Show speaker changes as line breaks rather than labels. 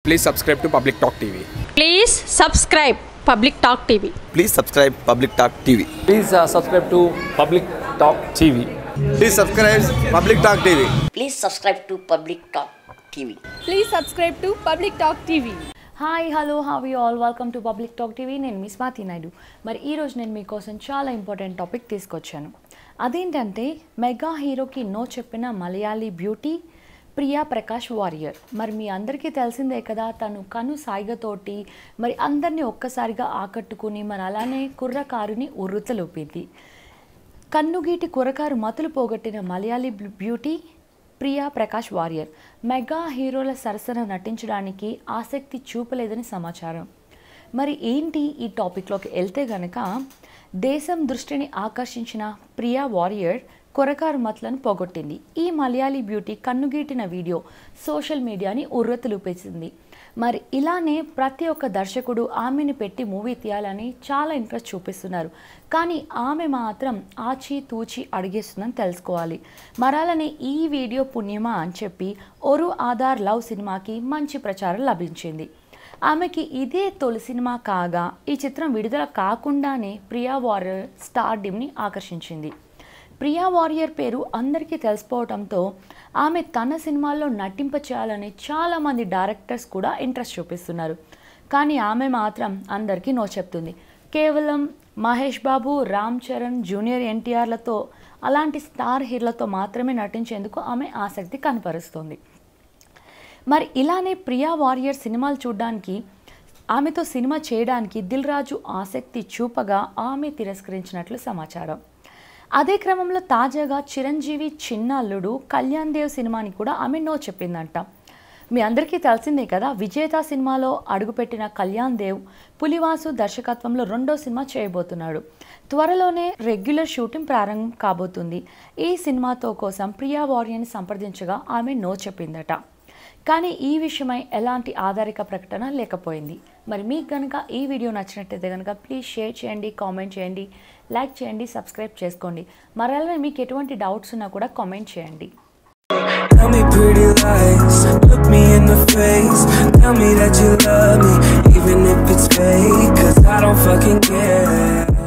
Please subscribe to Public Talk TV.
Please subscribe Public Talk TV.
Please subscribe Public Talk TV.
Please subscribe to Public Talk TV.
Please subscribe Public Talk TV.
Please subscribe to Public Talk TV.
Please subscribe to Public Talk TV.
Hi hello how you all welcome to public talk TV. నేను మీ స్వాతి నాయుడు. మరి ఈరోజు నేను మీకోసం చాలా important topic తీసుకొచ్చాను. అదేంటంటే mega హీరోకి no చెప్పిన మలయాళీ బ్యూటీ ప్రియా ప్రకాష్ వారియర్. మరి మీ అందరికీ తెలిసిందే కదా, తను కను సాయిగతోటి మరి అందరినీ ఒక్కసారిగా ఆకట్టుకుని మరి అలానే కుర్రకారుని ఉర్రుతలూపింది. కన్నుగీటి కుర్రకారు మతులు పోగొట్టిన మలయాళీ బ్యూటీ ప్రియా ప్రకాష్ వారియర్ మెగా హీరోల సరసన నటించడానికి ఆసక్తి చూపలేదని సమాచారం. మరి ఏంటి ఈ టాపిక్లోకి వెళ్తే గనక, దేశం దృష్టిని ఆకర్షించిన ప్రియా వారియర్ కొరకారు మతులను పోగొట్టింది. ఈ మలయాళీ బ్యూటీ కన్నుగీటిన వీడియో సోషల్ మీడియాని ఉర్రతులూపేసింది. మరి ఇలానే ప్రతి ఒక్క దర్శకుడు ఆమెను పెట్టి మూవీ తీయాలని చాలా ఇంట్రెస్ట్ చూపిస్తున్నారు. కానీ ఆమె మాత్రం ఆచి తూచి అడిగేస్తుందని తెలుసుకోవాలి. మరాలనే ఈ వీడియో పుణ్యమా అని చెప్పి ఒరు ఆధార్ లవ్ సినిమాకి మంచి ప్రచారం లభించింది. ఆమెకి ఇదే తొలి సినిమా కాగా ఈ చిత్రం విడుదల కాకుండానే ప్రియా వారియర్ స్టార్డమ్ని ఆకర్షించింది. ప్రియా వారియర్ పేరు అందరికీ తెలిసిపోవడంతో ఆమె తన సినిమాల్లో నటింప చేయాలని చాలామంది డైరెక్టర్స్ కూడా ఇంట్రెస్ట్ చూపిస్తున్నారు. కానీ ఆమె మాత్రం అందరికీ నో చెప్తుంది. కేవలం మహేష్ బాబు, రామ్ చరణ్, జూనియర్ ఎన్టీఆర్లతో అలాంటి స్టార్ హీరోలతో మాత్రమే నటించేందుకు ఆమె ఆసక్తి కనపరుస్తుంది. మరి ఇలానే ప్రియా వారియర్ సినిమాలు చూడడానికి, ఆమెతో సినిమా చేయడానికి దిల్ రాజు ఆసక్తి చూపగా ఆమె తిరస్కరించినట్లు సమాచారం. అదే క్రమంలో తాజాగా చిరంజీవి చిన్న అల్లుడు కళ్యాణ్ దేవ్ సినిమాని కూడా ఆమె నో చెప్పిందంట. మీ అందరికీ తెలిసిందే కదా, విజేత సినిమాలో అడుగుపెట్టిన కళ్యాణ్ దేవ్ పులివాసు దర్శకత్వంలో రెండో సినిమా చేయబోతున్నాడు. త్వరలోనే రెగ్యులర్ షూటింగ్ ప్రారంభం కాబోతుంది. ఈ సినిమాతో కోసం ప్రియా వారియర్ని సంప్రదించగా ఆమె నో చెప్పిందట. కానీ ఈ విషయమై ఎలాంటి ఆధారిక ప్రకటన లేకపోయింది. మరి మీకు కనుక ఈ వీడియో నచ్చినట్టయితే కనుక ప్లీజ్ షేర్ చేయండి, కామెంట్ చేయండి, లైక్ చేయండి, సబ్స్క్రైబ్ చేసుకోండి. మరలా మీకు ఎటువంటి డౌట్స్ ఉన్నా కూడా కామెంట్ చేయండి.
Tell me pretty lies, look me in the face, tell me that you love me, even if it's fake, 'cause I don't fucking care.